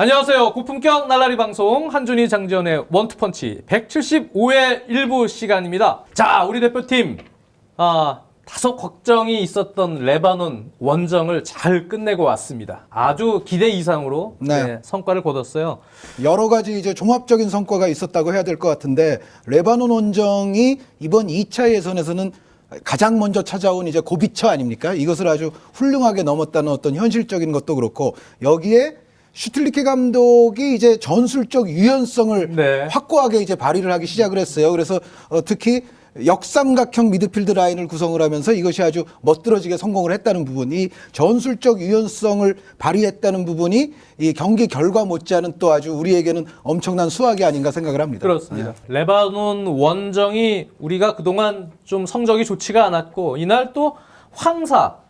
안녕하세요. 고품격 날라리 방송 한준희 장지현의 원투펀치 175회 1부 시간입니다. 자, 우리 대표팀 다소 걱정이 있었던 레바논 원정을 잘 끝내고 왔습니다. 아주 기대 이상으로 성과를 거뒀어요. 여러 가지 이제 종합적인 성과가 있었다고 해야 될 것 같은데, 레바논 원정이 이번 2차 예선에서는 가장 먼저 찾아온 이제 고비처 아닙니까? 이것을 아주 훌륭하게 넘었다는 어떤 현실적인 것도 그렇고, 여기에 슈틸리케 감독이 이제 전술적 유연성을 확고하게 이제 발휘를 하기 시작을 했어요. 그래서 특히 역삼각형 미드필드 라인을 구성을 하면서 이것이 아주 멋들어지게 성공을 했다는 부분, 이 전술적 유연성을 발휘했다는 부분이 이 경기 결과 못지않은 또 아주 우리에게는 엄청난 수확이 아닌가 생각을 합니다. 그렇습니다. 레바논 원정이 우리가 그동안 좀 성적이 좋지가 않았고, 이날 또 황사,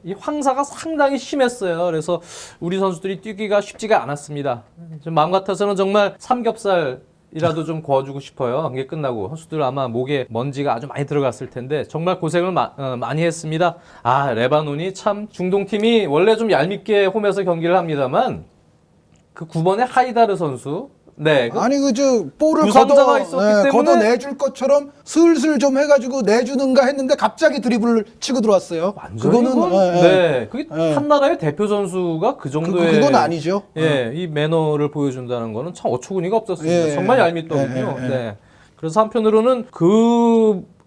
이 황사가 상당히 심했어요. 그래서 우리 선수들이 뛰기가 쉽지가 않았습니다. 마음 같아서는 정말 삼겹살이라도 좀 구워주고 싶어요. 경기 끝나고 선수들 아마 목에 먼지가 아주 많이 들어갔을 텐데 정말 고생을 많이 했습니다. 레바논이 참 중동팀이 원래 좀 얄밉게 홈에서 경기를 합니다만 그 9번의 하이다르 선수, 아니 볼을 걷어내줄 것처럼 슬슬 좀 해가지고 내주는가 했는데 갑자기 드리블을 치고 들어왔어요. 그거는 그게 한 나라의 대표 선수가 그 정도의 그건 아니죠. 이 매너를 보여준다는 거는 참 어처구니가 없었습니다. 정말 얄밉더군요. 그래서 한편으로는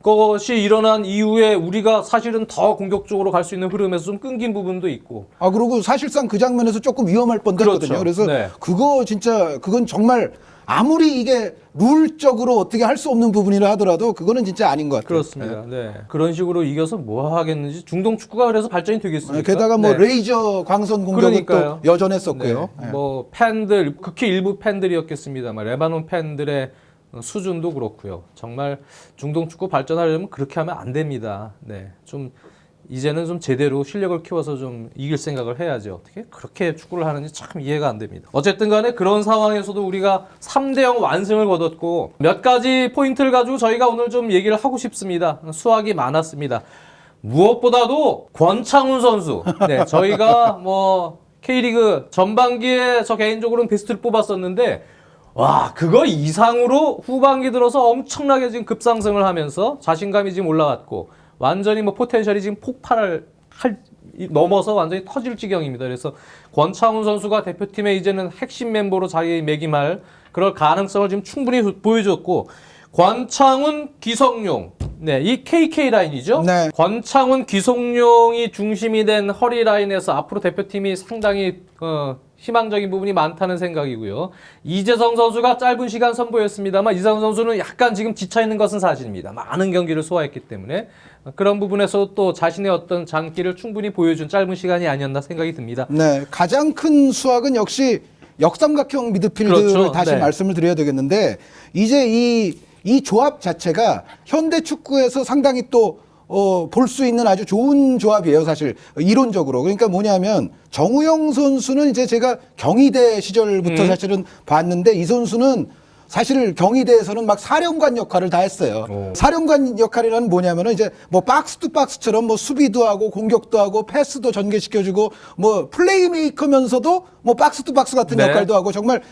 그것이 일어난 이후에 우리가 사실은 더 공격적으로 갈 수 있는 흐름에서 좀 끊긴 부분도 있고. 그리고 사실상 그 장면에서 조금 위험할 뻔도 했거든요. 그래서 그건 정말 아무리 이게 룰적으로 어떻게 할 수 없는 부분이라 하더라도 그거는 진짜 아닌 것 같아요. 그렇습니다. 그런 식으로 이겨서 뭐 하겠는지. 중동 축구가 그래서 발전이 되겠습니까? 게다가 레이저 광선 공격은 또 여전했었고요. 뭐 팬들, 극히 일부 팬들이었겠습니다만 레바논 팬들의 수준도 그렇고요. 정말 중동 축구 발전하려면 그렇게 하면 안 됩니다. 좀 이제는 좀 제대로 실력을 키워서 좀 이길 생각을 해야죠. 어떻게 그렇게 축구를 하는지 참 이해가 안 됩니다. 어쨌든 간에 그런 상황에서도 우리가 3대0 완승을 거뒀고, 몇 가지 포인트를 가지고 저희가 오늘 좀 얘기를 하고 싶습니다. 수확이 많았습니다. 무엇보다도 권창훈 선수. 저희가 K리그 전반기에 저 개인적으로는 베스트를 뽑았었는데, 그거 이상으로 후반기 들어서 엄청나게 지금 급상승을 하면서 자신감이 지금 올라왔고, 완전히 포텐셜이 지금 폭발을 넘어서 완전히 터질 지경입니다. 그래서 권창훈 선수가 대표팀의 이제는 핵심 멤버로 자리매김할 그럴 가능성을 지금 충분히 보여줬고, 권창훈, 기성용, 이 KK 라인이죠. 권창훈, 기성용이 중심이 된 허리 라인에서 앞으로 대표팀이 상당히 희망적인 부분이 많다는 생각이고요. 이재성 선수가 짧은 시간 선보였습니다만 이재성 선수는 약간 지금 지쳐있는 것은 사실입니다. 많은 경기를 소화했기 때문에 그런 부분에서 또 자신의 어떤 장기를 충분히 보여준 짧은 시간이 아니었나 생각이 듭니다. 가장 큰 수확은 역시 역삼각형 미드필드를 다시 말씀을 드려야 되겠는데, 이제 이 조합 자체가 현대 축구에서 상당히 또 볼 수 있는 아주 좋은 조합이에요, 사실 이론적으로. 그러니까 뭐냐면 정우영 선수는 이제 제가 경희대 시절부터 사실은 봤는데, 이 선수는 사실 경희대에서는 막 사령관 역할을 다 했어요. 사령관 역할이라는 뭐냐면은 이제 박스 투 박스처럼 수비도 하고 공격도 하고 패스도 전개시켜주고 플레이메이커면서도 박스 투 박스 같은 역할도 하고, 정말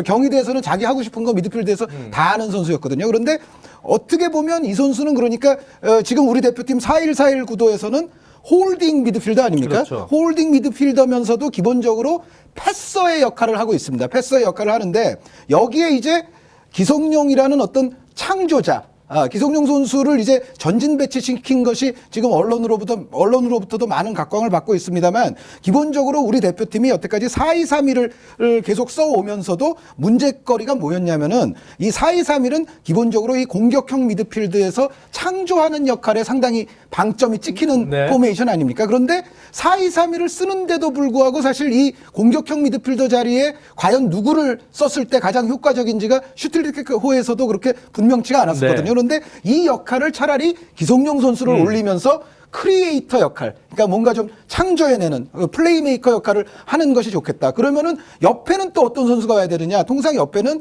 경희대에서는 자기 하고 싶은 거 미드필드에서 다 하는 선수였거든요. 그런데 어떻게 보면 이 선수는 그러니까 지금 우리 대표팀 4-1-4-1 구도에서는 홀딩 미드필더 아닙니까? 홀딩 미드필더면서도 기본적으로 패서의 역할을 하고 있습니다. 패서의 역할을 하는데, 여기에 이제 기성용이라는 어떤 창조자, 기성용 선수를 이제 전진 배치시킨 것이 지금 언론으로부터도 많은 각광을 받고 있습니다만, 기본적으로 우리 대표팀이 여태까지 4-2-3-1을 계속 써오면서도 문제거리가 뭐였냐면은, 이 4-2-3-1은 기본적으로 이 공격형 미드필드에서 창조하는 역할에 상당히 방점이 찍히는 포메이션 아닙니까? 그런데 4-2-3-1을 쓰는데도 불구하고 사실 이 공격형 미드필더 자리에 과연 누구를 썼을 때 가장 효과적인지가 슈틸리케 호에서도 그렇게 분명치가 않았었거든요. 그런데 이 역할을 차라리 기성용 선수를 올리면서 크리에이터 역할, 그러니까 뭔가 좀 창조해내는 플레이메이커 역할을 하는 것이 좋겠다. 그러면은 옆에는 또 어떤 선수가 와야 되느냐? 통상 옆에는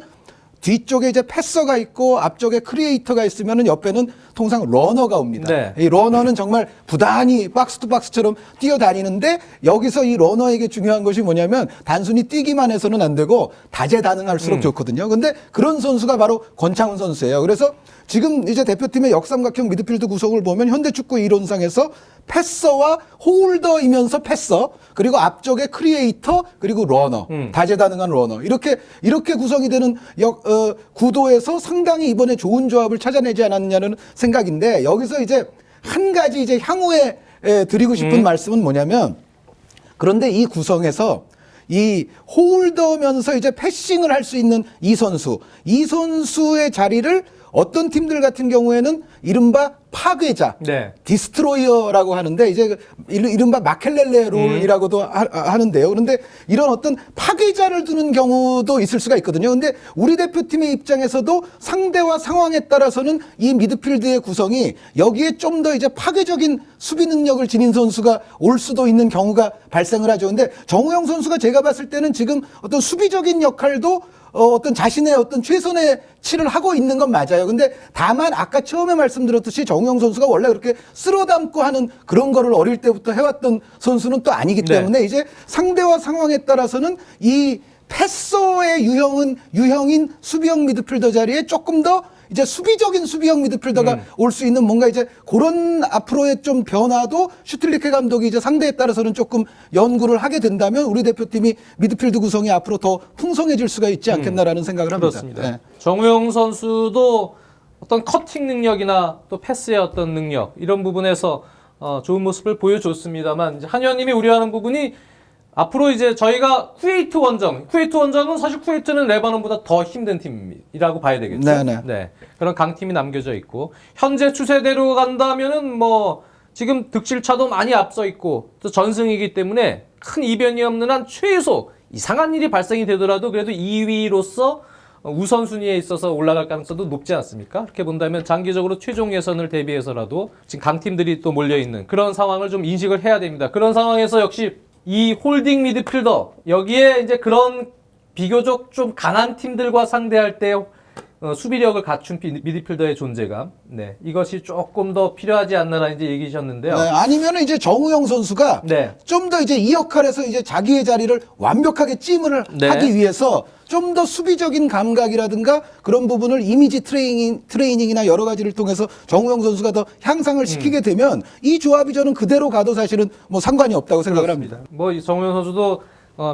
뒤쪽에 이제 패서가 있고 앞쪽에 크리에이터가 있으면은 옆에는 통상 러너가 옵니다. 네. 이 러너는 정말 부단히 박스 투 박스처럼 뛰어다니는데 여기서 이 러너에게 중요한 것이 뭐냐면 단순히 뛰기만 해서는 안 되고 다재다능할수록 좋거든요. 근데 그런 선수가 바로 권창훈 선수예요. 그래서 지금 이제 대표팀의 역삼각형 미드필드 구성을 보면 현대축구 이론상에서 패서와 홀더이면서 패서 그리고 앞쪽에 크리에이터 그리고 러너 다재다능한 러너 이렇게 구성이 되는 구도에서 상당히 이번에 좋은 조합을 찾아내지 않았냐는 생각인데 여기서 이제 한 가지 이제 향후에 드리고 싶은 말씀은 뭐냐면 그런데 이 구성에서 이 홀더면서 이제 패싱을 할 수 있는 이 선수의 자리를 어떤 팀들 같은 경우에는 이른바 파괴자, 네. 디스트로이어라고 하는데 이제 이른바 마켈렐레 룰이라고도 하는데요. 그런데 이런 어떤 파괴자를 두는 경우도 있을 수가 있거든요. 근데 우리 대표팀의 입장에서도 상대와 상황에 따라서는 이 미드필드의 구성이 여기에 좀 더 이제 파괴적인 수비 능력을 지닌 선수가 올 수도 있는 경우가 발생을 하죠. 근데 정우영 선수가 제가 봤을 때는 지금 어떤 수비적인 역할도 어떤 자신의 어떤 최선의 치를 하고 있는 건 맞아요. 근데 다만 아까 처음에 말씀드렸듯이 정우영 선수가 원래 그렇게 쓸어담고 하는 그런 거를 어릴 때부터 해왔던 선수는 또 아니기 때문에 이제 상대와 상황에 따라서는 이 패서의 유형인 수비형 미드필더 자리에 조금 더 이제 수비적인 수비형 미드필더가 올 수 있는 뭔가 이제 그런 앞으로의 좀 변화도 슈틸리케 감독이 이제 상대에 따라서는 조금 연구를 하게 된다면 우리 대표팀이 미드필드 구성이 앞으로 더 풍성해질 수가 있지 않겠나라는 생각을 합니다. 그렇습니다. 네. 정우영 선수도 어떤 커팅 능력이나 또 패스의 어떤 능력 이런 부분에서 좋은 모습을 보여줬습니다만 이제 한 의원님이 우려하는 부분이 앞으로 이제 저희가 쿠웨이트 원정은 사실 쿠웨이트는 레바논보다 더 힘든 팀이라고 봐야 되겠죠. 네네. 네. 그런 강팀이 남겨져 있고 현재 추세대로 간다면은 뭐 지금 득실차도 많이 앞서 있고 또 전승이기 때문에 큰 이변이 없는 한 최소 이상한 일이 발생이 되더라도 그래도 2위로서 우선순위에 있어서 올라갈 가능성도 높지 않습니까? 그렇게 본다면 장기적으로 최종 예선을 대비해서라도 지금 강팀들이 또 몰려있는 그런 상황을 좀 인식을 해야 됩니다. 그런 상황에서 역시 이 홀딩 미드필더 여기에 이제 그런 비교적 좀 강한 팀들과 상대할 때 수비력을 갖춘 미드필더의 존재감, 네 이것이 조금 더 필요하지 않나라는 이제 얘기셨는데요. 네, 아니면 이제 정우영 선수가 네. 좀 더 이제 이 역할에서 이제 자기의 자리를 완벽하게 찜을 네. 하기 위해서 좀 더 수비적인 감각이라든가 그런 부분을 이미지 트레이닝이나 여러 가지를 통해서 정우영 선수가 더 향상을 시키게 되면 이 조합이 저는 그대로 가도 사실은 뭐 상관이 없다고 생각을 합니다. 뭐 이 정우영 선수도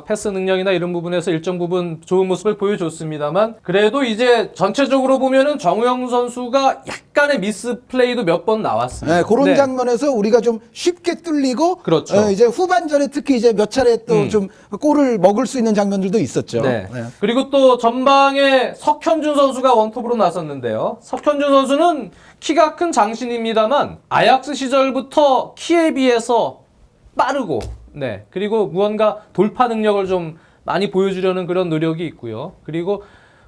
패스 능력이나 이런 부분에서 일정 부분 좋은 모습을 보여줬습니다만 그래도 이제 전체적으로 보면은 정우영 선수가 약간의 미스 플레이도 몇 번 나왔습니다. 네, 그런 네. 장면에서 우리가 좀 쉽게 뚫리고 그렇죠. 이제 후반전에 특히 이제 몇 차례 또 좀 골을 먹을 수 있는 장면들도 있었죠. 네. 그리고 또 전방에 석현준 선수가 원톱으로 나섰는데요. 석현준 선수는 키가 큰 장신입니다만 아약스 시절부터 키에 비해서 빠르고 네. 그리고 무언가 돌파 능력을 좀 많이 보여주려는 그런 노력이 있고요. 그리고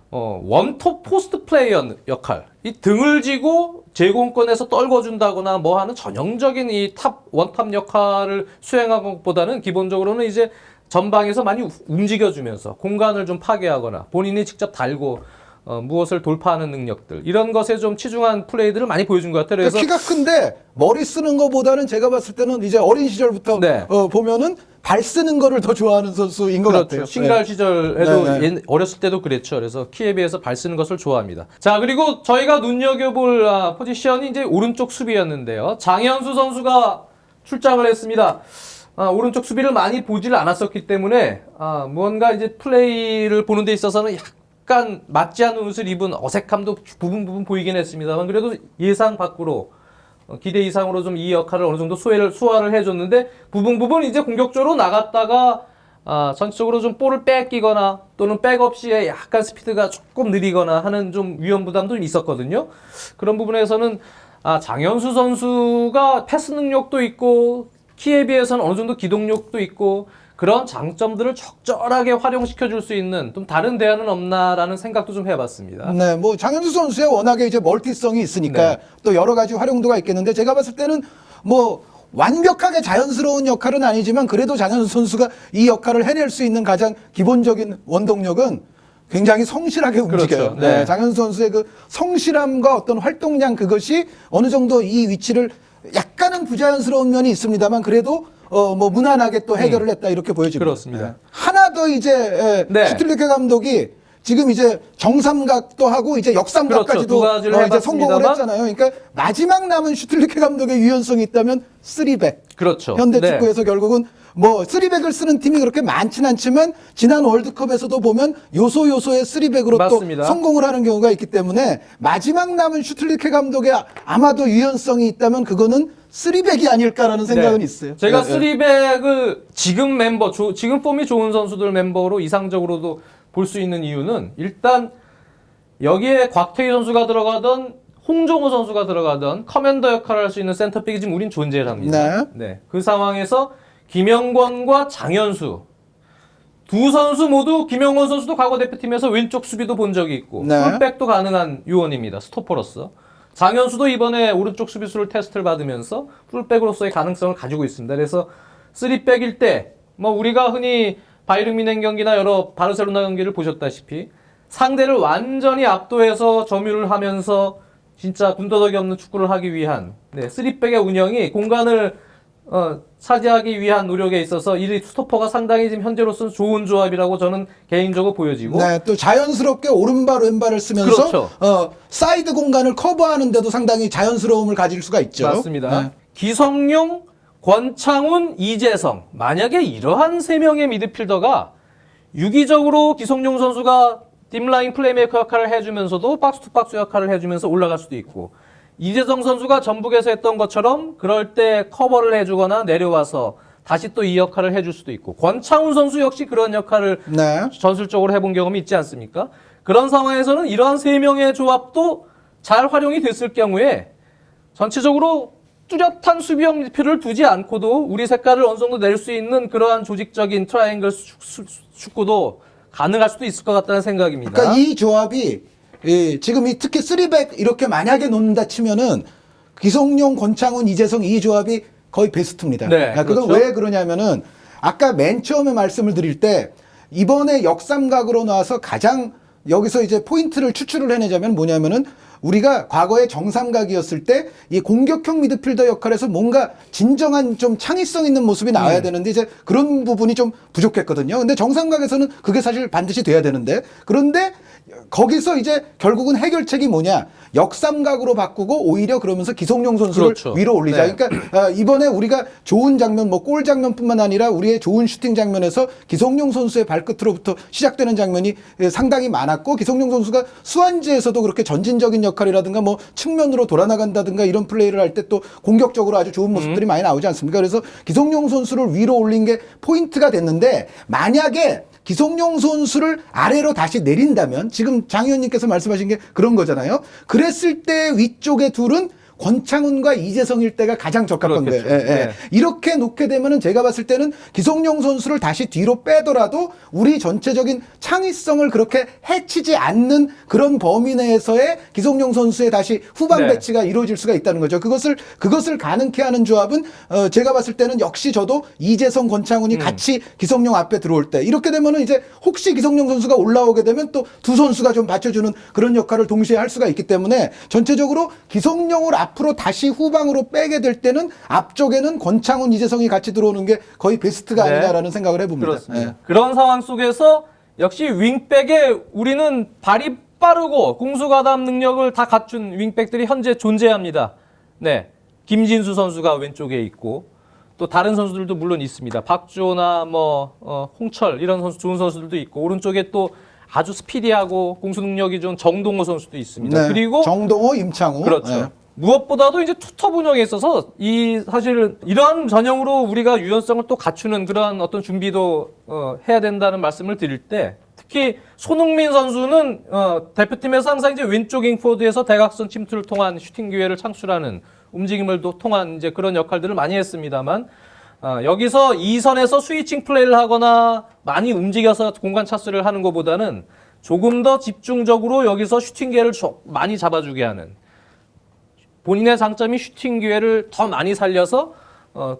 원톱 포스트 플레이어 역할. 이 등을 지고 제공권에서 떨궈준다거나 뭐 하는 전형적인 이 원탑 역할을 수행한 것보다는 기본적으로는 이제 전방에서 많이 움직여주면서 공간을 좀 파괴하거나 본인이 직접 달고 무엇을 돌파하는 능력들 이런 것에 좀 치중한 플레이들을 많이 보여준 것 같아요. 그래서 키가 큰데 머리 쓰는 것보다는 제가 봤을 때는 이제 어린 시절부터 네. 보면은 발 쓰는 거를 더 좋아하는 선수인 것 그렇죠. 같아요. 신갈 시절에도 네, 네. 어렸을 때도 그랬죠. 그래서 키에 비해서 발 쓰는 것을 좋아합니다. 자, 그리고 저희가 눈여겨볼 포지션이 이제 오른쪽 수비였는데요. 장현수 선수가 출장을 했습니다. 오른쪽 수비를 많이 보질 않았었기 때문에 무언가 이제 플레이를 보는 데 있어서는 약간 맞지 않는 옷을 입은 어색함도 부분 보이긴 했습니다만 그래도 예상 밖으로 기대 이상으로 좀 이 역할을 어느 정도 소화를 해줬는데 부분 이제 공격적으로 나갔다가 전체적으로 좀 볼을 뺏기거나 또는 백업 시에 약간 스피드가 조금 느리거나 하는 좀 위험 부담도 있었거든요. 그런 부분에서는 장현수 선수가 패스 능력도 있고 키에 비해서는 어느 정도 기동력도 있고 그런 장점들을 적절하게 활용시켜 줄 수 있는 좀 다른 대안은 없나라는 생각도 좀 해봤습니다. 네, 뭐 장현수 선수의 워낙에 이제 멀티성이 있으니까 네. 또 여러 가지 활용도가 있겠는데 제가 봤을 때는 뭐 완벽하게 자연스러운 역할은 아니지만 그래도 장현수 선수가 이 역할을 해낼 수 있는 가장 기본적인 원동력은 굉장히 성실하게 움직여요. 그렇죠. 네. 장현수 선수의 그 성실함과 어떤 활동량 그것이 어느 정도 이 위치를 약간은 부자연스러운 면이 있습니다만 그래도 뭐 무난하게 또 해결을 했다 이렇게 보여집니다. 그렇습니다. 하나 더 이제 네. 슈틸리케 감독이 지금 이제 정삼각도 하고 이제 역삼각까지도 그렇죠. 두 가지를 이제 해봤습니다만. 성공을 했잖아요. 그러니까 마지막 남은 슈틸리케 감독의 유연성이 있다면 3백. 그렇죠. 현대 네. 축구에서 결국은 뭐 3백을 쓰는 팀이 그렇게 많진 않지만 지난 월드컵에서도 보면 요소의 3백으로 맞습니다. 또 성공을 하는 경우가 있기 때문에 마지막 남은 슈틸리케 감독의 아마도 유연성이 있다면 그거는 3백이 아닐까라는 생각은 네. 있어요. 제가 예, 예. 3백을 지금 멤버, 지금 폼이 좋은 선수들 멤버로 이상적으로도 볼 수 있는 이유는 일단 여기에 곽태희 선수가 들어가던 홍정호 선수가 들어가던 커맨더 역할을 할 수 있는 센터백이 지금 우린 존재를 합니다. 네. 그 상황에서 김영권과 장현수 두 선수 모두 김영권 선수도 과거 대표팀에서 왼쪽 수비도 본 적이 있고 네. 풀백도 가능한 요원입니다. 스토퍼로서. 장현수도 이번에 오른쪽 수비수를 테스트를 받으면서 풀백으로서의 가능성을 가지고 있습니다. 그래서 3백일 때 뭐 우리가 흔히 바이에른 뮌헨 경기나 여러 바르셀로나 경기를 보셨다시피 상대를 완전히 압도해서 점유를 하면서 진짜 군더더기 없는 축구를 하기 위한 3백의 운영이 공간을 차지하기 위한 노력에 있어서 이 스토퍼가 상당히 지금 현재로서는 좋은 조합이라고 저는 개인적으로 보여지고 네, 또 자연스럽게 오른발 왼발을 쓰면서 그렇죠. 사이드 공간을 커버하는데도 상당히 자연스러움을 가질 수가 있죠. 맞습니다. 네. 기성용, 권창훈, 이재성 만약에 이러한 세 명의 미드필더가 유기적으로 기성용 선수가 딥라인 플레이메이커 역할을 해주면서도 박스투박스 역할을 해주면서 올라갈 수도 있고 이재성 선수가 전북에서 했던 것처럼 그럴 때 커버를 해주거나 내려와서 다시 또 이 역할을 해줄 수도 있고 권창훈 선수 역시 그런 역할을 네. 전술적으로 해본 경험이 있지 않습니까? 그런 상황에서는 이러한 세 명의 조합도 잘 활용이 됐을 경우에 전체적으로 뚜렷한 수비형 미드필더를 두지 않고도 우리 색깔을 어느 정도 낼 수 있는 그러한 조직적인 트라이앵글 축구도 가능할 수도 있을 것 같다는 생각입니다. 그러니까 이 조합이 지금 이 특히 3백 이렇게 만약에 놓는다 치면은 기성용, 권창훈, 이재성 이 조합이 거의 베스트입니다. 네, 그건 그렇죠. 왜 그러냐면은 아까 맨 처음에 말씀을 드릴 때 이번에 역삼각으로 나와서 가장 여기서 이제 포인트를 추출을 해내자면 뭐냐면은 우리가 과거에 정삼각이었을 때 이 공격형 미드필더 역할에서 뭔가 진정한 좀 창의성 있는 모습이 나와야 되는데 이제 그런 부분이 좀 부족했거든요. 근데 정삼각에서는 그게 사실 반드시 돼야 되는데 그런데 거기서 이제 결국은 해결책이 뭐냐? 역삼각으로 바꾸고 오히려 그러면서 기성용 선수를 그렇죠. 위로 올리자. 네. 그러니까 이번에 우리가 좋은 장면, 뭐 골 장면뿐만 아니라 우리의 좋은 슈팅 장면에서 기성용 선수의 발끝으로부터 시작되는 장면이 상당히 많았고 기성용 선수가 수완지에서도 그렇게 전진적인 역할이라든가 뭐 측면으로 돌아나간다든가 이런 플레이를 할 때 또 공격적으로 아주 좋은 모습들이 많이 나오지 않습니까? 그래서 기성용 선수를 위로 올린 게 포인트가 됐는데 만약에 기성용 선수를 아래로 다시 내린다면 지금 장 의원님께서 말씀하신 게 그런 거잖아요. 그랬을 때 위쪽의 둘은 권창훈과 이재성일 때가 가장 적합한 그렇겠죠. 거예요. 예, 예. 네. 이렇게 놓게 되면은 제가 봤을 때는 기성용 선수를 다시 뒤로 빼더라도 우리 전체적인 창의성을 그렇게 해치지 않는 그런 범위 내에서의 기성용 선수의 다시 후방 네. 배치가 이루어질 수가 있다는 거죠. 그것을 가능케 하는 조합은 제가 봤을 때는 역시 저도 이재성, 권창훈이 같이 기성용 앞에 들어올 때 이렇게 되면은 이제 혹시 기성용 선수가 올라오게 되면 또 두 선수가 좀 받쳐주는 그런 역할을 동시에 할 수가 있기 때문에 전체적으로 기성용을 앞으로 다시 후방으로 빼게 될 때는 앞쪽에는 권창훈, 이재성이 같이 들어오는 게 거의 베스트가 네. 아니냐라는 생각을 해봅니다. 그렇습니다. 예. 그런 상황 속에서 역시 윙백에 우리는 발이 빠르고 공수가담 능력을 다 갖춘 윙백들이 현재 존재합니다. 네, 김진수 선수가 왼쪽에 있고 또 다른 선수들도 물론 있습니다. 박주호나 홍철 이런 선수 좋은 선수들도 있고 오른쪽에 또 아주 스피디하고 공수 능력이 좋은 정동호 선수도 있습니다. 네. 그리고 정동호, 임창우. 그렇죠. 예. 무엇보다도 이제 투톱 운영에 있어서 사실 이러한 전형으로 우리가 유연성을 또 갖추는 그러한 어떤 준비도 해야 된다는 말씀을 드릴 때 특히 손흥민 선수는 대표팀에서 항상 이제 왼쪽 윙포드에서 대각선 침투를 통한 슈팅 기회를 창출하는 움직임을 통한 이제 그런 역할들을 많이 했습니다만 여기서 2선에서 스위칭 플레이를 하거나 많이 움직여서 공간 차스를 하는 것보다는 조금 더 집중적으로 여기서 슈팅 기회를 많이 잡아주게 하는 본인의 장점이 슈팅 기회를 더 많이 살려서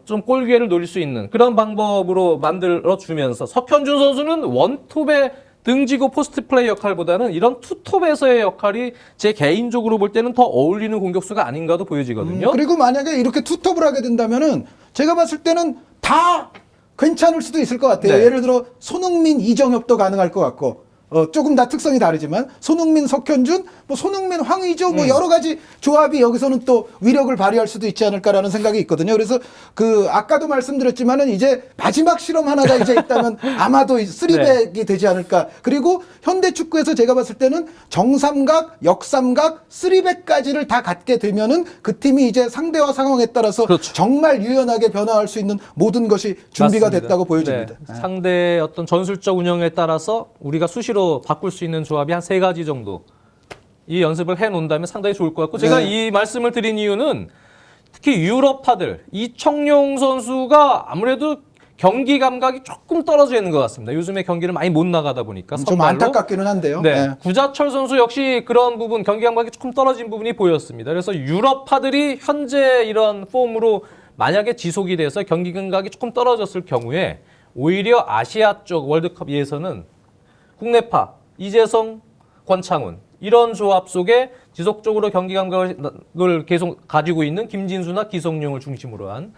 좀 골 기회를 노릴 수 있는 그런 방법으로 만들어 주면서 석현준 선수는 원톱에 등지고 포스트 플레이 역할보다는 이런 투톱에서의 역할이 제 개인적으로 볼 때는 더 어울리는 공격수가 아닌가도 보여지거든요. 그리고 만약에 이렇게 투톱을 하게 된다면은 제가 봤을 때는 다 괜찮을 수도 있을 것 같아요. 네. 예를 들어 손흥민, 이정엽도 가능할 것 같고. 조금 다 특성이 다르지만 손흥민, 석현준, 뭐 손흥민, 황의조 뭐 여러 가지 조합이 여기서는 또 위력을 발휘할 수도 있지 않을까라는 생각이 있거든요. 그래서 그 아까도 말씀드렸지만은 이제 마지막 실험 하나가 이제 있다면 아마도 쓰리백이 되지 않을까. 그리고 현대 축구에서 제가 봤을 때는 정삼각, 역삼각, 쓰리백까지를 다 갖게 되면은 그 팀이 이제 상대와 상황에 따라서 그렇죠. 정말 유연하게 변화할 수 있는 모든 것이 준비가 맞습니다. 됐다고 보여집니다. 네. 상대의 어떤 전술적 운영에 따라서 우리가 수시로 바꿀 수 있는 조합이 한 3가지 정도 이 연습을 해놓는다면 상당히 좋을 것 같고 제가 네. 이 말씀을 드린 이유는 특히 유럽파들 이청용 선수가 아무래도 경기 감각이 조금 떨어져 있는 것 같습니다. 요즘에 경기를 많이 못 나가다 보니까 좀 선발로. 안타깝기는 한데요. 네. 네. 구자철 선수 역시 그런 부분 경기 감각이 조금 떨어진 부분이 보였습니다. 그래서 유럽파들이 현재 이런 폼으로 만약에 지속이 돼서 경기 감각이 조금 떨어졌을 경우에 오히려 아시아 쪽 월드컵 예선은 국내파 이재성, 권창훈 이런 조합 속에 지속적으로 경기 감각을 계속 가지고 있는 김진수나 기성용을 중심으로 한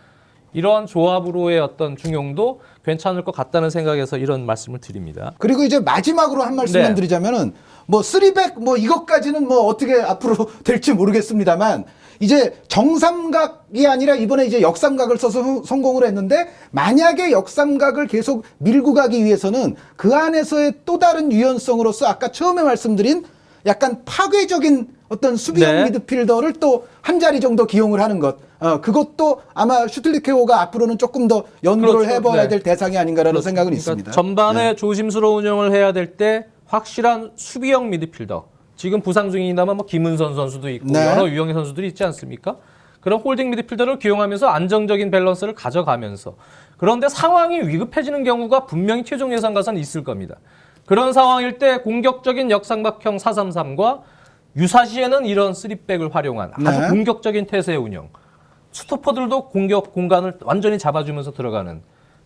이러한 조합으로의 어떤 중용도 괜찮을 것 같다는 생각에서 이런 말씀을 드립니다. 그리고 이제 마지막으로 한 말씀만 네. 드리자면은 뭐 쓰리백 뭐 이것까지는 뭐 어떻게 앞으로 될지 모르겠습니다만 이제 정삼각이 아니라 이번에 이제 역삼각을 써서 성공을 했는데 만약에 역삼각을 계속 밀고 가기 위해서는 그 안에서의 또 다른 유연성으로서 아까 처음에 말씀드린 약간 파괴적인 어떤 수비형 네. 미드필더를 또 한 자리 정도 기용을 하는 것. 그것도 아마 슈틸리케오가 앞으로는 조금 더 연구를 그렇죠. 해봐야 네. 될 대상이 아닌가라는 생각은 그러니까 있습니다. 전반에 조심스러운 운영을 해야 될 때 확실한 수비형 미드필더. 지금 부상 중이다만 뭐 김은선 선수도 있고 네. 여러 유형의 선수들이 있지 않습니까? 그런 홀딩 미드필더를 기용하면서 안정적인 밸런스를 가져가면서 그런데 상황이 위급해지는 경우가 분명히 최종 예상 가서는 있을 겁니다. 그런 상황일 때 공격적인 역삼각형 4-3-3과 유사시에는 이런 3백을 활용한 아주 네. 공격적인 태세 운영. 스토퍼들도 공격 공간을 완전히 잡아주면서 들어가는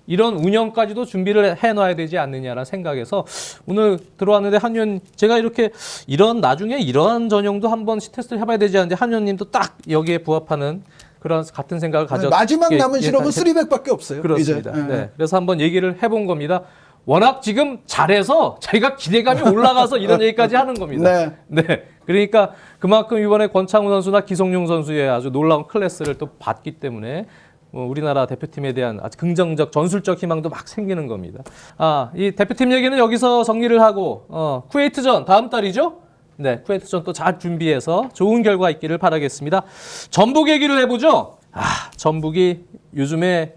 이런 운영까지도 준비를 해놔야 되지 않느냐라는 생각에서 오늘 들어왔는데 한 의원 제가 이렇게 이런 나중에 이러한 전형도 한번 테스트를 해봐야 되지 않는데 한 의원님도 딱 여기에 부합하는 그런 같은 생각을 가져 마지막 남은 실험은 쓰리백밖에 없어요. 그렇습니다. 이제. 네. 그래서 한번 얘기를 해본 겁니다. 워낙 지금 잘해서 저희가 기대감이 올라가서 이런 얘기까지 하는 겁니다. 네. 그러니까 그만큼 이번에 권창훈 선수나 기성용 선수의 아주 놀라운 클래스를 또 봤기 때문에 우리나라 대표팀에 대한 아주 긍정적 전술적 희망도 막 생기는 겁니다. 이 대표팀 얘기는 여기서 정리를 하고 쿠웨이트전 다음 달이죠? 네, 쿠웨이트전 또 잘 준비해서 좋은 결과 있기를 바라겠습니다. 전북 얘기를 해보죠. 전북이 요즘에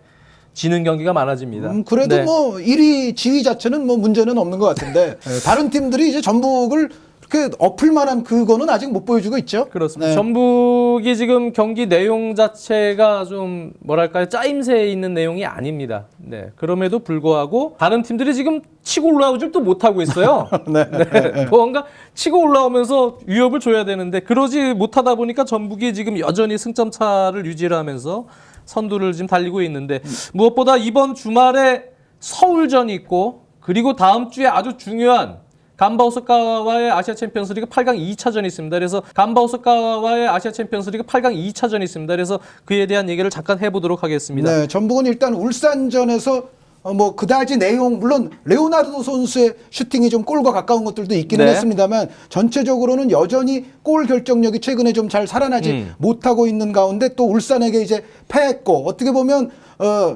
지는 경기가 많아집니다. 그래도 네. 뭐 1위 지위 자체는 뭐 문제는 없는 것 같은데 다른 팀들이 이제 전북을 그렇게 엎을 만한 그거는 아직 못 보여주고 있죠. 그렇습니다. 네. 전북이 지금 경기 내용 자체가 좀 뭐랄까요 짜임새에 있는 내용이 아닙니다. 네. 그럼에도 불구하고 다른 팀들이 지금 치고 올라오질 또 못하고 있어요. 네. 뭔가 치고 올라오면서 위협을 줘야 되는데 그러지 못하다 보니까 전북이 지금 여전히 승점 차를 유지를 하면서 선두를 지금 달리고 있는데 무엇보다 이번 주말에 서울전이 있고 그리고 다음 주에 아주 중요한 간바 오사카와의 아시아 챔피언스리그 8강 2차전이 있습니다. 그래서 간바 오사카와의 아시아 챔피언스리그 8강 2차전이 있습니다. 그래서 그에 대한 얘기를 잠깐 해보도록 하겠습니다. 네, 전북은 일단 울산전에서 뭐 그다지 내용 물론 레오나르도 선수의 슈팅이 좀 골과 가까운 것들도 있기는 네. 했습니다만 전체적으로는 여전히 골 결정력이 최근에 좀 잘 살아나지 못하고 있는 가운데 또 울산에게 이제 패했고 어떻게 보면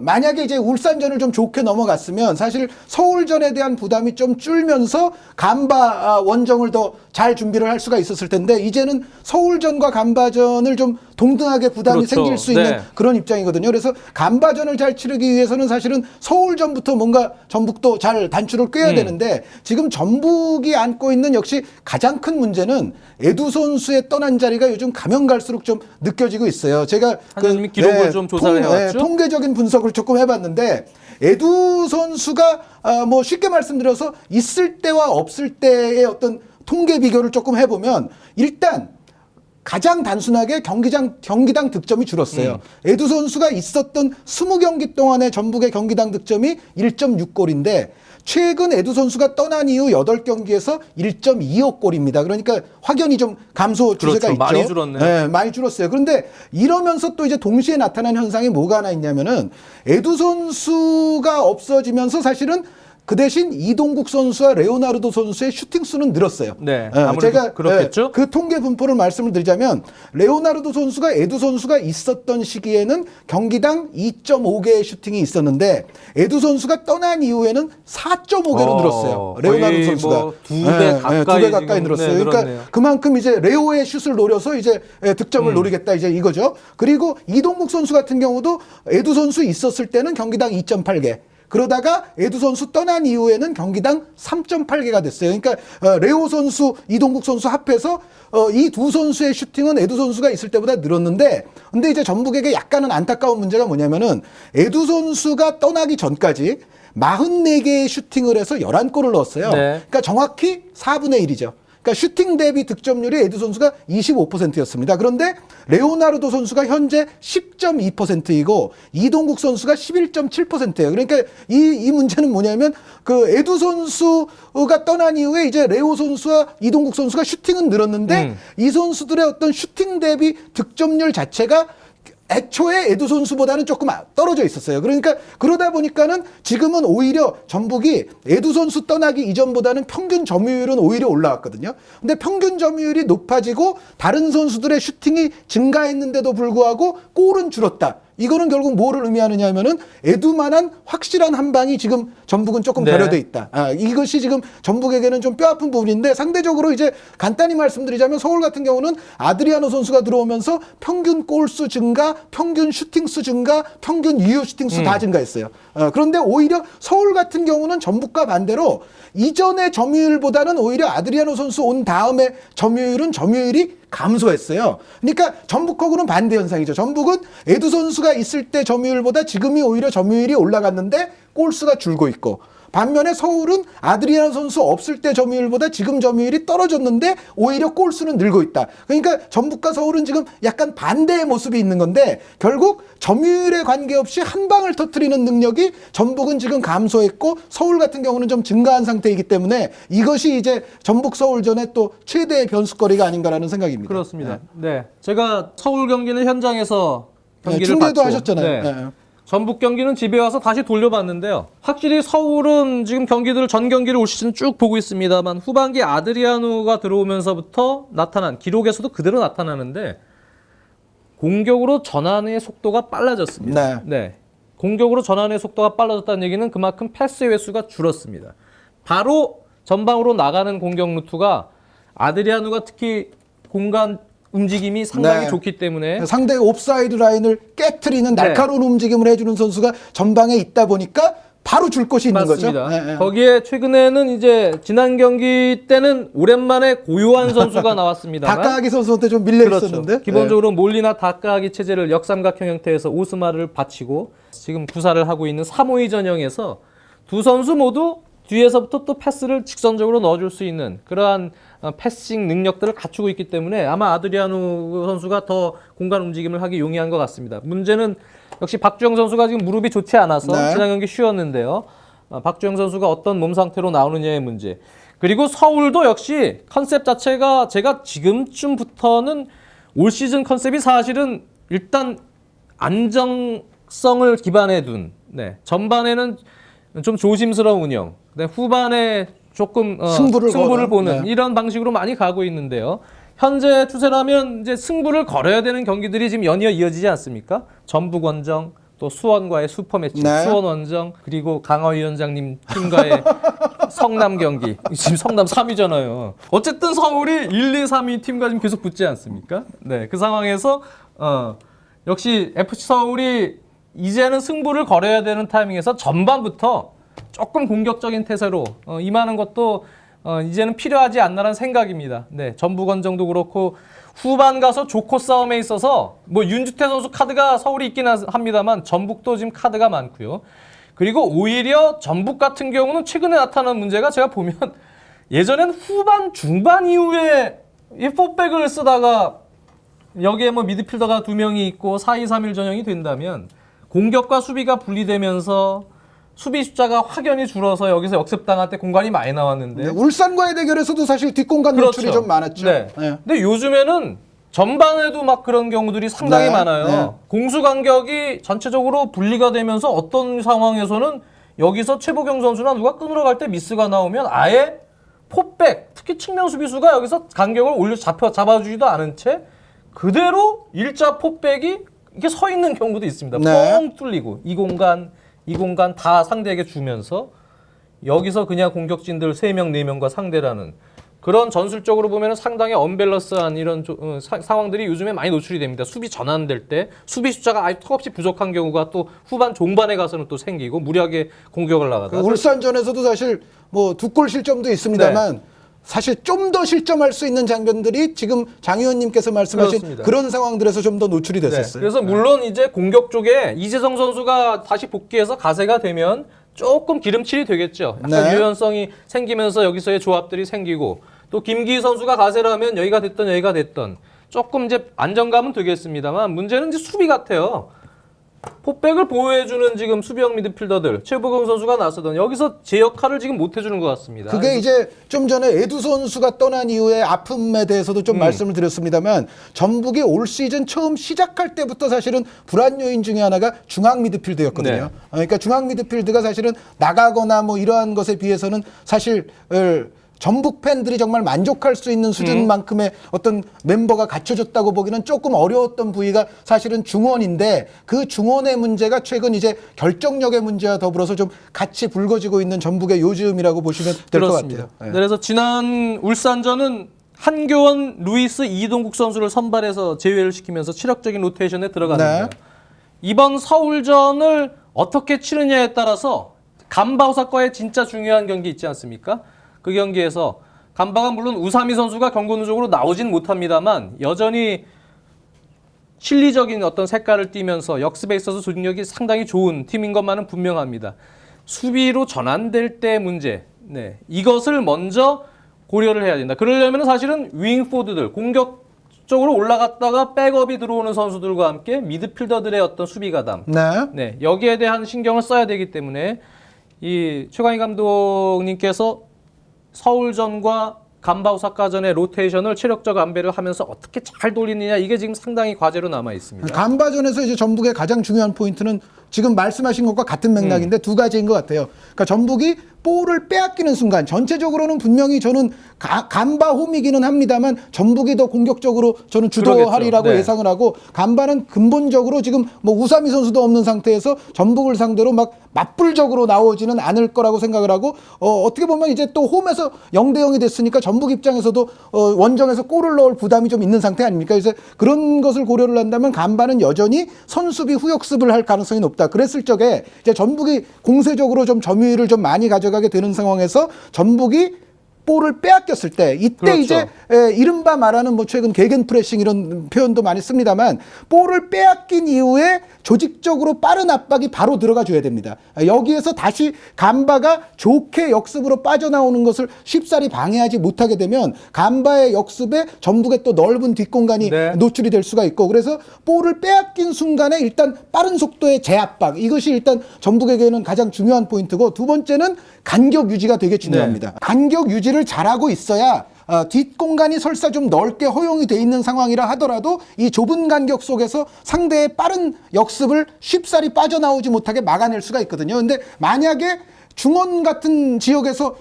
만약에 이제 울산전을 좀 좋게 넘어갔으면 사실 서울전에 대한 부담이 좀 줄면서 간바 원정을 더 잘 준비를 할 수가 있었을 텐데 이제는 서울전과 간바전을 좀 동등하게 부담이 그렇죠. 생길 수 있는 네. 그런 입장이거든요. 그래서 간바전을 잘 치르기 위해서는 사실은 서울전부터 뭔가 전북도 잘 단추를 꿰야 되는데 지금 전북이 안고 있는 역시 가장 큰 문제는 에두 선수의 떠난 자리가 요즘 가면 갈수록 좀 느껴지고 있어요. 제가 한현님이 기록을 좀 조사를 해왔죠? 통계적인 분석을 조금 해봤는데 에두 선수가 뭐 쉽게 말씀드려서 있을 때와 없을 때의 어떤 통계 비교를 조금 해보면 일단 가장 단순하게 경기당 득점이 줄었어요. 에두 선수가 있었던 20경기 동안의 전북의 경기당 득점이 1.6골인데 최근 에두 선수가 떠난 이후 8경기에서 1.25골입니다. 그러니까 확연히 좀 감소 추세가 있죠. 많이 줄었네요. 네, 많이 줄었어요. 그런데 이러면서 또 이제 동시에 나타난 현상이 뭐가 하나 있냐면은 에두 선수가 없어지면서 사실은 그 대신 이동국 선수와 레오나르도 선수의 슈팅 수는 늘었어요. 네, 아무래도 그렇겠죠. 그 통계 분포를 말씀을 드리자면 레오나르도 선수가 에두 선수가 있었던 시기에는 경기당 2.5개의 슈팅이 있었는데 에두 선수가 떠난 이후에는 4.5개로 늘었어요. 레오나르도 선수가 뭐 2배 가까이, 2배 가까이 늘었어요. 네, 그러니까 그만큼 이제 레오의 슛을 노려서 이제 득점을 노리겠다 이제 이거죠. 그리고 이동국 선수 같은 경우도 에두 선수 있었을 때는 경기당 2.8개. 그러다가 에두 선수 떠난 이후에는 경기당 3.8개가 됐어요. 그러니까 레오 선수, 이동국 선수 합해서 이 두 선수의 슈팅은 에두 선수가 있을 때보다 늘었는데 근데 이제 전북에게 약간은 안타까운 문제가 뭐냐면은 에두 선수가 떠나기 전까지 44개의 슈팅을 해서 11골을 넣었어요. 네. 그러니까 정확히 4분의 1이죠. 그러니까 슈팅 대비 득점률이 에두 선수가 25%였습니다. 그런데 레오나르도 선수가 현재 10.2%이고 이동국 선수가 11.7%예요. 그러니까 이 문제는 뭐냐면 그 에두 선수가 떠난 이후에 이제 레오 선수와 이동국 선수가 슈팅은 늘었는데 이 선수들의 어떤 슈팅 대비 득점률 자체가 애초에 에두 선수보다는 조금 떨어져 있었어요. 그러니까 그러다 보니까는 지금은 오히려 전북이 에두 선수 떠나기 이전보다는 평균 점유율은 오히려 올라왔거든요. 근데 평균 점유율이 높아지고 다른 선수들의 슈팅이 증가했는데도 불구하고 골은 줄었다. 이거는 결국 뭐를 의미하느냐 하면은 에두만한 확실한 한 방이 지금 전북은 조금 결여돼 있다. 이것이 지금 전북에게는 좀 뼈아픈 부분인데 상대적으로 이제 간단히 말씀드리자면 서울 같은 경우는 아드리아노 선수가 들어오면서 평균 골수 증가, 평균 슈팅수 증가, 평균 유효 슈팅수 다 증가했어요. 그런데 오히려 서울 같은 경우는 전북과 반대로 이전의 점유율보다는 오히려 아드리아노 선수 온 다음에 점유율이 감소했어요. 그러니까 전북하고는 반대 현상이죠. 전북은 에두 선수가 있을 때 점유율보다 지금이 오히려 점유율이 올라갔는데 골수가 줄고 있고 반면에 서울은 아드리아노 선수 없을 때 점유율보다 지금 점유율이 떨어졌는데 오히려 골수는 늘고 있다. 그러니까 전북과 서울은 지금 약간 반대의 모습이 있는 건데 결국 점유율에 관계없이 한 방을 터뜨리는 능력이 전북은 지금 감소했고 서울 같은 경우는 좀 증가한 상태이기 때문에 이것이 이제 전북 서울전의 또 최대의 변수거리가 아닌가라는 생각입니다. 그렇습니다. 네, 제가 서울 경기는 현장에서 경기를 중계도 봤죠. 하셨잖아요. 네. 전북 경기는 집에 와서 다시 돌려봤는데요. 확실히 서울은 지금 전 경기를 올 시즌 쭉 보고 있습니다만 후반기 아드리아노가 들어오면서부터 나타난 기록에서도 그대로 나타나는데 공격으로 전환의 속도가 빨라졌습니다. 네. 공격으로 전환의 속도가 빨라졌다는 얘기는 그만큼 패스 횟수가 줄었습니다. 바로 전방으로 나가는 공격 루트가 아드리아노가 특히 공간 움직임이 상당히 좋기 때문에 상대의 옵사이드 라인을 깨트리는 날카로운 움직임을 해주는 선수가 전방에 있다 보니까 바로 줄 곳이 있는 맞습니다. 거죠. 거기에 최근에는 이제 지난 경기 때는 오랜만에 고요한 선수가 나왔습니다만 다카하기 선수한테 좀 밀려 있었는데 기본적으로 몰리나 다카하기 체제를 역삼각형 형태에서 오스마를 받치고 지금 구사를 하고 있는 3-5-2 전형에서 두 선수 모두 뒤에서부터 또 패스를 직선적으로 넣어줄 수 있는 그러한 패싱 능력들을 갖추고 있기 때문에 아마 아드리아노 선수가 더 공간 움직임을 하기 용이한 것 같습니다. 문제는 역시 박주영 선수가 지금 무릎이 좋지 않아서 지난 경기 쉬었는데요. 박주영 선수가 어떤 몸 상태로 나오느냐의 문제. 그리고 서울도 역시 컨셉 자체가 제가 지금쯤부터는 올 시즌 컨셉이 사실은 일단 안정성을 기반에 둔 전반에는 좀 조심스러운 운영. 후반에 조금 승부를 보는 이런 방식으로 많이 가고 있는데요. 현재 추세라면 이제 승부를 걸어야 되는 경기들이 지금 연이어 이어지지 않습니까? 전북 원정, 또 수원과의 슈퍼매치, 수원 원정, 그리고 강화위원장님 팀과의 성남 경기. 지금 성남 3위잖아요. 어쨌든 서울이 1, 2, 3위 팀과 지금 계속 붙지 않습니까? 네, 그 상황에서 역시 FC 서울이 이제는 승부를 걸어야 되는 타이밍에서 전반부터 조금 공격적인 태세로 임하는 것도 이제는 필요하지 않나라는 생각입니다. 네, 전북 원정도 그렇고 후반 가서 조커 싸움에 있어서 뭐 윤주태 선수 카드가 서울이 있긴 합니다만 전북도 지금 카드가 많고요. 그리고 오히려 전북 같은 경우는 최근에 나타난 문제가 제가 보면 예전엔 후반 중반 이후에 이 4백을 쓰다가 여기에 뭐 미드필더가 2명이 있고 4-2-3-1 전형이 된다면 공격과 수비가 분리되면서 수비 숫자가 확연히 줄어서 여기서 역습당할 때 공간이 많이 나왔는데 네, 울산과의 대결에서도 사실 뒷공간 그렇죠. 노출이 좀 많았죠. 네. 네. 근데 요즘에는 전반에도 막 그런 경우들이 상당히 네, 많아요. 네. 공수 간격이 전체적으로 분리가 되면서 어떤 상황에서는 여기서 최보경 선수나 누가 끊으러 갈 때 미스가 나오면 아예 포백, 특히 측면 수비수가 여기서 간격을 올려 잡아주지도 않은 채 그대로 일자 포백이 이게 서 있는 경우도 있습니다. 네. 뻥 뚫리고 이 공간 다 상대에게 주면서 여기서 그냥 공격진들 3명, 4명과 상대라는 그런 전술적으로 보면 상당히 언밸런스한 이런 상황들이 요즘에 많이 노출이 됩니다. 수비 전환될 때 수비 숫자가 아예 턱없이 부족한 경우가 또 후반 종반에 가서는 또 생기고 무리하게 공격을 나가다. 그 울산전에서도 사실 뭐 2골 실점도 있습니다만 사실 좀 더 실점할 수 있는 장면들이 지금 장 의원님께서 말씀하신 그렇습니다. 그런 상황들에서 좀 더 노출이 됐었어요. 그래서 물론 이제 공격 쪽에 이재성 선수가 다시 복귀해서 가세가 되면 조금 기름칠이 되겠죠. 약간 네. 유연성이 생기면서 여기서의 조합들이 생기고 또 김기희 선수가 가세를 하면 여기가 됐던 조금 이제 안정감은 되겠습니다만 문제는 이제 수비 같아요. 포백을 보호해주는 지금 수비형 미드필더들 최보경 선수가 나서던 여기서 제 역할을 지금 못 해주는 것 같습니다. 그게 이제 좀 전에 에두 선수가 떠난 이후에 아픔에 대해서도 좀 말씀을 드렸습니다만 전북이 올 시즌 처음 시작할 때부터 사실은 불안 요인 중에 하나가 중앙 미드필드였거든요. 네. 그러니까 중앙 미드필드가 사실은 나가거나 뭐 이러한 것에 비해서는 사실 전북 팬들이 정말 만족할 수 있는 수준만큼의 어떤 멤버가 갖춰졌다고 보기는 조금 어려웠던 부위가 사실은 중원인데 그 중원의 문제가 최근 이제 결정력의 문제와 더불어서 좀 같이 불거지고 있는 전북의 요즘이라고 보시면 될 것 같아요. 네. 그래서 지난 울산전은 한교원, 루이스, 이동국 선수를 선발해서 제외를 시키면서 체력적인 로테이션에 들어갔는데요. 네. 이번 서울전을 어떻게 치르냐에 따라서 감바오사과의 진짜 중요한 경기 있지 않습니까? 그 경기에서 감바가 물론 우사미 선수가 경고 누적으로 나오진 못합니다만 여전히 실리적인 어떤 색깔을 띠면서 역습에 있어서 조직력이 상당히 좋은 팀인 것만은 분명합니다. 수비로 전환될 때 문제, 이것을 먼저 고려를 해야 된다. 그러려면 사실은 윙포드들, 공격적으로 올라갔다가 백업이 들어오는 선수들과 함께 미드필더들의 어떤 수비 가담, 여기에 대한 신경을 써야 되기 때문에 이 최광희 감독님께서 서울전과 감바오사카전의 로테이션을 체력적 안배를 하면서 어떻게 잘 돌리느냐 이게 지금 상당히 과제로 남아 있습니다. 감바전에서 이제 전북의 가장 중요한 포인트는 지금 말씀하신 것과 같은 맥락인데 두 가지인 것 같아요. 그러니까 전북이 볼을 빼앗기는 순간 전체적으로는 분명히 저는 감바 홈이기는 합니다만 전북이 더 공격적으로 저는 주도하리라고 예상을 하고 감바는 근본적으로 지금 뭐 우사미 선수도 없는 상태에서 전북을 상대로 막 맞불적으로 나오지는 않을 거라고 생각을 하고 어떻게 보면 이제 또 홈에서 0대0이 됐으니까 전북 입장에서도 원정에서 골을 넣을 부담이 좀 있는 상태 아닙니까? 그래서 그런 것을 고려를 한다면 감바는 여전히 선수비 후역습을 할 가능성이 높다. 그랬을 적에 이제 전북이 공세적으로 좀 점유율을 좀 많이 가져가게 되는 상황에서 전북이 볼을 빼앗겼을 때 이때 이제 이른바 말하는 뭐 최근 개겐 프레싱 이런 표현도 많이 씁니다만 볼을 빼앗긴 이후에 조직적으로 빠른 압박이 바로 들어가 줘야 됩니다. 여기에서 다시 감바가 좋게 역습으로 빠져나오는 것을 쉽사리 방해하지 못하게 되면 감바의 역습에 전북의 또 넓은 뒷공간이 노출이 될 수가 있고 그래서 볼을 빼앗긴 순간에 일단 빠른 속도의 재압박 이것이 일단 전북에게는 가장 중요한 포인트고 두 번째는 간격 유지가 되게 중요합니다. 간격 유지를 잘하고 있어야 뒷공간이 설사 좀 넓게 허용이 돼 있는 상황이라 하더라도 이 좁은 간격 속에서 상대의 빠른 역습을 쉽사리 빠져나오지 못하게 막아낼 수가 있거든요. 근데 만약에 중원 같은 지역에서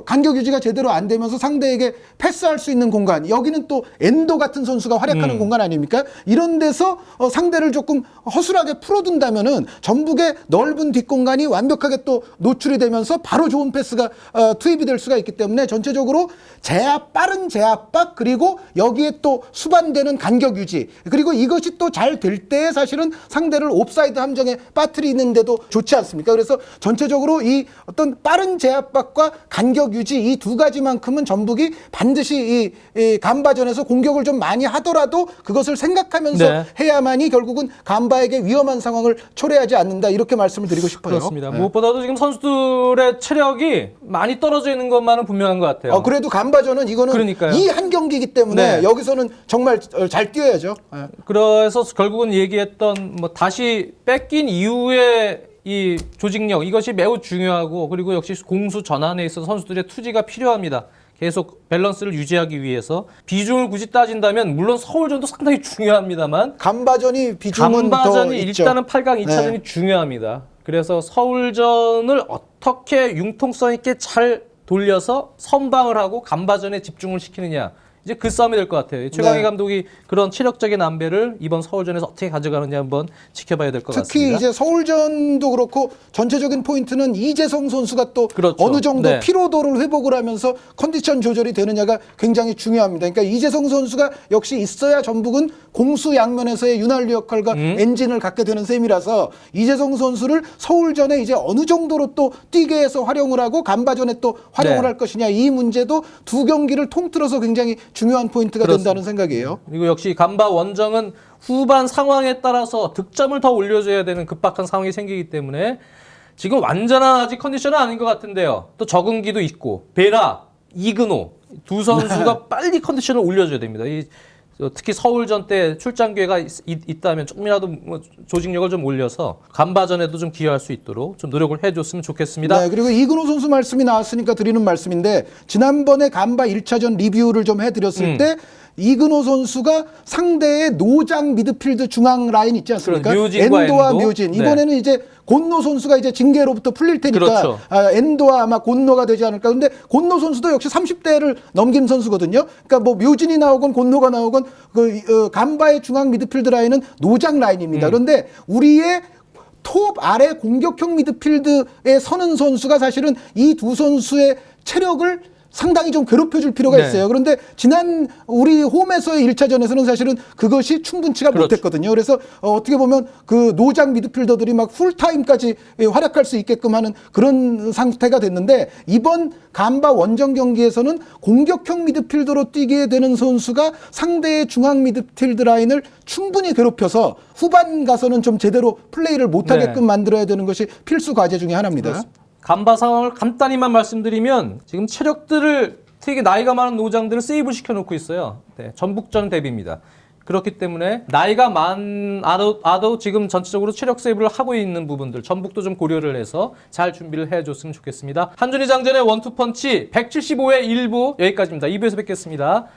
간격 유지가 제대로 안 되면서 상대에게 패스할 수 있는 공간 여기는 또 엔도 같은 선수가 활약하는 공간 아닙니까? 이런 데서 상대를 조금 허술하게 풀어둔다면은 전북의 넓은 뒷공간이 완벽하게 또 노출이 되면서 바로 좋은 패스가 투입이 될 수가 있기 때문에 전체적으로 빠른 제압박 그리고 여기에 또 수반되는 간격 유지 그리고 이것이 또 잘 될 때 사실은 상대를 옵사이드 함정에 빠뜨리는데도 좋지 않습니까? 그래서 전체적으로 이 어떤 빠른 제압박과 간격 유지 이 두 가지만큼은 전북이 반드시 이 간바전에서 공격을 좀 많이 하더라도 그것을 생각하면서 네. 해야만이 결국은 간바에게 위험한 상황을 초래하지 않는다 이렇게 말씀을 드리고 싶어요. 그렇습니다. 무엇보다도 지금 선수들의 체력이 많이 떨어져 있는 것만은 분명한 것 같아요. 그래도 간바전은 이거는 그러니까요. 이 한 경기이기 때문에 네. 여기서는 정말 잘 뛰어야죠. 예. 그래서 결국은 얘기했던 뭐 다시 뺏긴 이후에 이 조직력 이것이 매우 중요하고 그리고 역시 공수 전환에 있어서 선수들의 투지가 필요합니다. 계속 밸런스를 유지하기 위해서 비중을 굳이 따진다면 물론 서울전도 상당히 중요합니다만 간바전이 비중은 간바전이 더 있죠. 일단은 8강 2차전이 네. 중요합니다. 그래서 서울전을 어떻게 융통성 있게 잘 돌려서 선방을 하고 간바전에 집중을 시키느냐. 이제 그 싸움이 될 것 같아요. 최강희 네. 감독이 그런 체력적인 안배를 이번 서울전에서 어떻게 가져가느냐 한번 지켜봐야 될 것 특히 같습니다. 이제 서울전도 그렇고 전체적인 포인트는 이재성 선수가 또 그렇죠. 어느 정도 네. 피로도를 회복을 하면서 컨디션 조절이 되느냐가 굉장히 중요합니다. 그러니까 이재성 선수가 역시 있어야 전북은 공수 양면에서의 윤활유 역할과 엔진을 갖게 되는 셈이라서 이재성 선수를 서울전에 이제 어느 정도로 또 뛰게 해서 활용을 하고 간바전에 또 활용을 네. 할 것이냐 이 문제도 두 경기를 통틀어서 굉장히 중요한 포인트가 그렇습니다. 된다는 생각이에요. 그리고 역시 간바 원정은 후반 상황에 따라서 득점을 더 올려줘야 되는 급박한 상황이 생기기 때문에 지금 완전한 아직 컨디션은 아닌 것 같은데요. 또 적응기도 있고 베라, 이근호 두 선수가 빨리 컨디션을 올려줘야 됩니다. 특히 서울전 때 출장 기회가 있다면 조금이라도 뭐 조직력을 좀 올려서 간바전에도 좀 기여할 수 있도록 좀 노력을 해줬으면 좋겠습니다. 네, 그리고 이근호 선수 말씀이 나왔으니까 드리는 말씀인데 지난번에 간바 1차전 리뷰를 좀 해드렸을 때 이근호 선수가 상대의 노장 미드필드 중앙 라인 있지 않습니까? 묘진과 엔도와 엔도. 묘진. 네. 이번에는 이제 곤노 선수가 이제 징계로부터 풀릴 테니까 그렇죠. 엔도와 아마 곤노가 되지 않을까. 근데 곤노 선수도 역시 30대를 넘긴 선수거든요. 그러니까 뭐 묘진이 나오건 곤노가 나오건 간바의 중앙 미드필드 라인은 노장 라인입니다. 그런데 우리의 톱 아래 공격형 미드필드에 서는 선수가 사실은 이 두 선수의 체력을 상당히 좀 괴롭혀줄 필요가 네. 있어요. 그런데 지난 우리 홈에서의 1차전에서는 사실은 그것이 충분치가 그렇죠. 못했거든요. 그래서 어떻게 보면 그 노장 미드필더들이 막 풀타임까지 활약할 수 있게끔 하는 그런 상태가 됐는데 이번 간바 원정 경기에서는 공격형 미드필더로 뛰게 되는 선수가 상대의 중앙 미드필드 라인을 충분히 괴롭혀서 후반 가서는 좀 제대로 플레이를 못하게끔 네. 만들어야 되는 것이 필수 과제 중에 하나입니다. 그렇습니다. 간바 상황을 간단히만 말씀드리면 지금 체력들을 되게 나이가 많은 노장들을 세이브 시켜놓고 있어요. 네, 전북전 대비입니다. 그렇기 때문에 나이가 많아도 지금 전체적으로 체력 세이브를 하고 있는 부분들 전북도 좀 고려를 해서 잘 준비를 해줬으면 좋겠습니다. 한준희 장전의 원투펀치 175회 1부 여기까지입니다. 2부에서 뵙겠습니다.